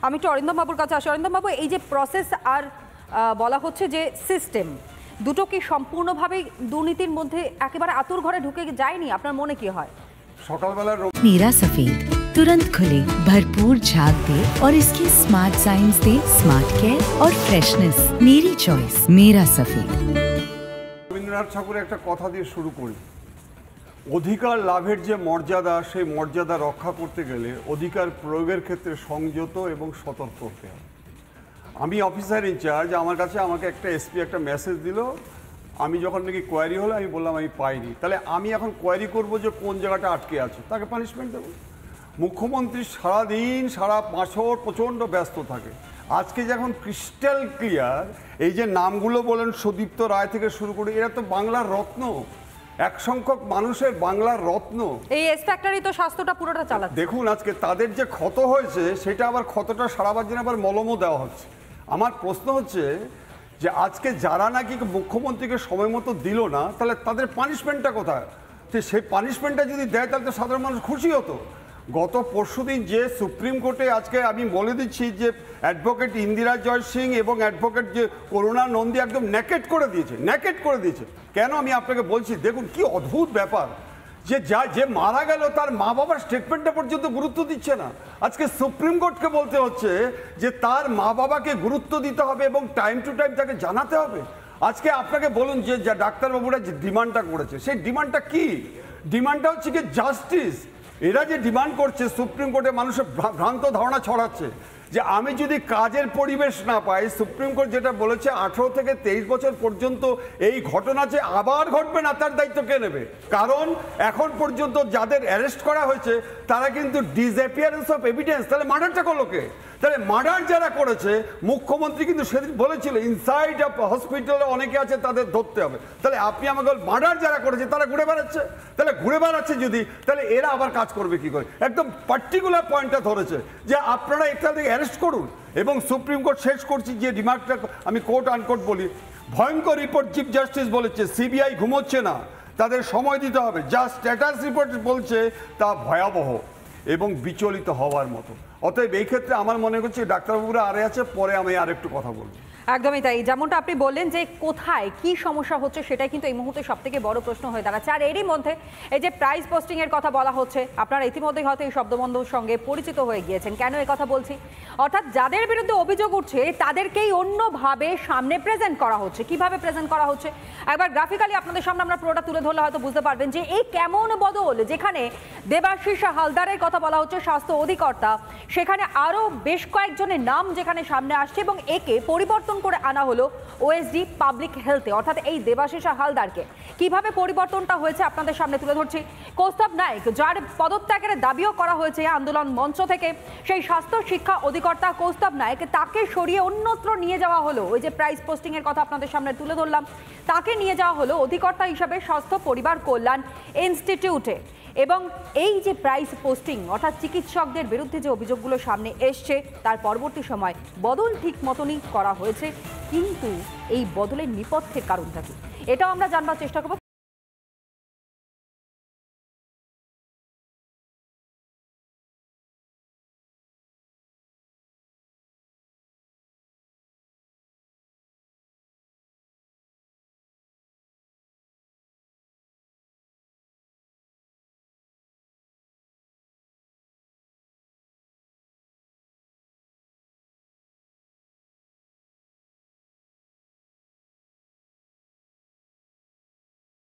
আমি একটু অরিন্দম বাবুর কাছে আসি। অরিন্দম বাবু, এই যে প্রসেস আর বলা হচ্ছে যে সিস্টেম, দুটো কি সম্পূর্ণভাবে দুর্নীতির মধ্যে একেবারে আতুর ঘরে ঢুকে যায়নি? আপনার মনে কি হয়? সকালবেলা नीरा सफेद तुरंत खुले, भरपूर झाग दे और इसकी स्मार्ट साइंस दे स्मार्ट केयर और फ्रेशनेस। मेरी चॉइस मेरा सफेद। রবীন্দ্রনাথ ঠাকুরের একটা কথা দিয়ে শুরু করি। অধিকার লাভের যে মর্যাদা, সেই মর্যাদা রক্ষা করতে গেলে অধিকার প্রয়োগের ক্ষেত্রে সংযত এবং সতর্ক হতে হবে। আমি অফিসার ইনচার্জ, আমাকে একটা এসপি একটা মেসেজ দিল, আমি যখন নাকি কোয়ারি হলো আমি বললাম আমি পাইনি, তাহলে আমি এখন কোয়ারি করব যে কোন জায়গাটা আটকে আছে, তাকে পানিশমেন্ট দেবো। মুখ্যমন্ত্রী সারাদিন সারা বছর প্রচণ্ড ব্যস্ত থাকে। আজকে যখন ক্রিস্টাল ক্লিয়ার, এই যে নামগুলো বলেন সুদীপ্ত রায় থেকে শুরু করে, এরা তো বাংলার রত্ন, এক সংখ্যক মানুষের বাংলার রত্ন। এই এস ফ্যাক্টরি তো স্বাস্থ্যটা পুরোটা চালাচ্ছে। দেখুন আজকে তাদের যে ক্ষত হয়েছে, সেটা আবার ক্ষতটা সারাবার জন্য আবার মলমও দেওয়া হচ্ছে। আমার প্রশ্ন হচ্ছে যে আজকে যারা নাকি মুখ্যমন্ত্রীকে সময় মতো দিল না, তাহলে তাদের পানিশমেন্টটা কোথায়? তো সেই পানিশমেন্টটা যদি দেয় তাহলে তো সাধারণ মানুষ খুশি হতো। গত পরশুদিন যে সুপ্রিম কোর্টে, আজকে আমি বলে দিচ্ছি যে অ্যাডভোকেট ইন্দিরা জয় সিং এবং অ্যাডভোকেট যে করুণা নন্দী একদম ন্যাকেট করে দিয়েছে। কেন আমি আপনাকে বলছি, দেখুন কি অদ্ভুত ব্যাপার, যে মারা গেল তার মা বাবার স্টেটমেন্টটা পর্যন্ত গুরুত্ব দিচ্ছে না। আজকে সুপ্রিম কোর্টকে বলতে হচ্ছে যে তার মা বাবাকে গুরুত্ব দিতে হবে এবং টাইম টু টাইম তাকে জানাতে হবে। আজকে আপনাকে বলুন যে ডাক্তারবাবুরা যে ডিমান্ডটা করেছে, সেই ডিমান্ডটা কি? ডিমান্ডটা হচ্ছে কি জাস্টিস। এরা যে ডিমান্ড করছে, সুপ্রিম কোর্টে মানুষের ভ্রান্ত ধারণা ছড়াচ্ছে যে আমি যদি কাজের পরিবেশ না পাই, সুপ্রিম কোর্ট যেটা বলেছে 18 থেকে 23 বছর পর্যন্ত এই ঘটনা যে আবার ঘটবে না, তার দায়িত্ব কে নেবে? কারণ এখন পর্যন্ত যাদের অ্যারেস্ট করা হয়েছে তারা কিন্তু ডিসঅ্যাপিয়ারেন্স অফ এভিডেন্স। তাহলে মার্ডারটা করলো কে? তাহলে মার্ডার যারা করেছে, মুখ্যমন্ত্রী কিন্তু সেদিন বলেছিল ইনসাইড অফ হসপিটালে অনেকে আছে, তাদের ধরতে হবে। তাহলে আপনি আমাকে মার্ডার যারা করেছে তারা ঘুরে বেড়াচ্ছে, যদি, তাহলে এরা আবার কাজ করবে কি করে? একদম পার্টিকুলার পয়েন্টটা ধরেছে যে আপনারা একটা থেকে অ্যারেস্ট করুন। এবং সুপ্রিম কোর্ট শেষ করছি যে রিমার্কটা আমি কোর্ট আনকোর্ট বলি, ভয়ঙ্কর রিপোর্ট চিফ জাস্টিস বলেছে, সিবিআই ঘুমোচ্ছে না, তাদের সময় দিতে হবে। যা স্ট্যাটাস রিপোর্ট বলছে তা ভয়াবহ এবং বিচলিত হওয়ার মতো। অতএব এই ক্ষেত্রে আমার মনে করছে ডাক্তারবাবুরা আরে আছে, পরে আমি আরেকটু কথা বলবো। একদমই তাই, যেমনটা আপনি বললেন যে কোথায় কি সমস্যা হচ্ছে সেটাই কিন্তু এই মুহূর্তে সব থেকে বড় প্রশ্ন হয়ে দাঁড়াচ্ছে। আর এরই মধ্যে এই যে প্রাইস পোস্টিং এর কথা বলা হচ্ছে, আপনারা ইতিমধ্যেই হয়তো এই শব্দবন্ধর সঙ্গে পরিচিত হয়ে গিয়েছেন। কেন এই কথা বলছি? অর্থাৎ যাদের বিরুদ্ধে অভিযোগ উঠছে তাদেরকেই অন্যভাবে সামনে প্রেজেন্ট করা হচ্ছে। কিভাবে প্রেজেন্ট করা হচ্ছে একবার গ্রাফিক্যালি আপনাদের সামনে আমরা পুরোটা তুলে ধরলে হয়তো বুঝতে পারবেন যে এই কেমন বদল। যেখানে দেবাশিস হালদারের কথা বলা হচ্ছে স্বাস্থ্য অধিকর্তা, সেখানে আরও বেশ কয়েকজনের নাম যেখানে সামনে আসছে এবং একে পরিবর্তন করে আনা হলো ওএসডি পাবলিক হেলথে। অর্থাৎ এই দেবাশিস হালদারকে কিভাবে পরিবর্তনটা হয়েছে আপনাদের সামনে তুলে ধরছি। কৌস্তব নায়েক, যার পদত্যাগের দাবিও করা হয়েছে আন্দোলন মঞ্চ থেকে, সেই স্বাস্থ্য শিক্ষা অধিকর্তা কৌস্তব নায়েক, তাকে সরিয়ে অন্যত্র নিয়ে যাওয়া হলো। ওই যে প্রাইস পোস্টিং এর কথা আপনাদের সামনে তুলে ধরলাম, তাকে নিয়ে যাওয়া হলো অধিকর্তা হিসাবে স্বাস্থ্য পরিবার কল্যাণ ইনস্টিটিউটে। এবং এই যে প্রাইস পোস্টিং, অর্থাৎ চিকিৎসকদের বিরুদ্ধে যে অভিযোগগুলো সামনে এসছে, তার পরবর্তী সময় বদল ঠিক মতনই করা হয়েছে। কিন্তু এই বদলের নেপথ্যের কারণটা কি, এটাও আমরা জানবার চেষ্টা করবো।